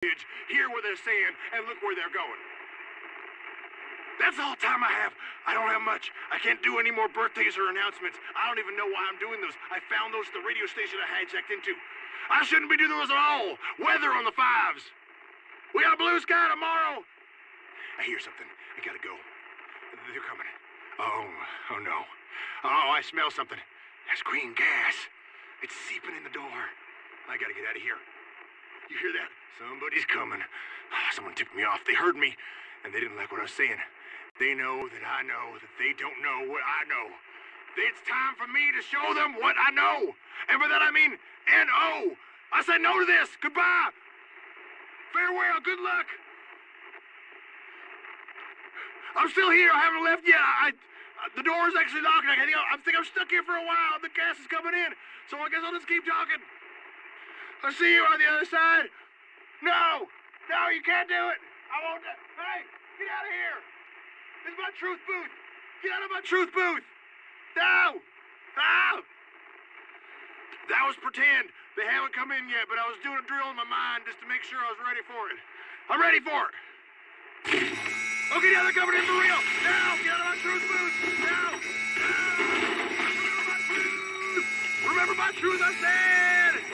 hear what they're saying, and look where they're going. That's all the time I have. I don't have much. I can't do any more birthdays or announcements. I don't even know why I'm doing those. I found those at the radio station I hijacked into. I shouldn't be doing those at all. Weather on the 5s. We got blue sky tomorrow. I hear something. I gotta go. They're coming. Oh no. Oh, I smell something. That's green gas. It's seeping in the door. I gotta get out of here. You hear that? Somebody's coming. Someone tipped me off. They heard me, and they didn't like what I was saying. They know that I know that they don't know what I know. It's time for me to show them what I know. And by that I mean N-O. I said no to this. Goodbye. Farewell. Good luck. I'm still here. I haven't left yet. The door is actually knocking. I think I'm stuck here for a while. The gas is coming in. So I guess I'll just keep talking. I'll see you on the other side. No, you can't do it. I won't. Hey, get out of here. This is my truth booth. Get out of my truth booth. No. That was pretend. They haven't come in yet, but I was doing a drill in my mind just to make sure I was ready for it. I'm ready for it. Okay, now they're coming in for real. Now, get out of my truth booth. Now. Remember my truth, I said.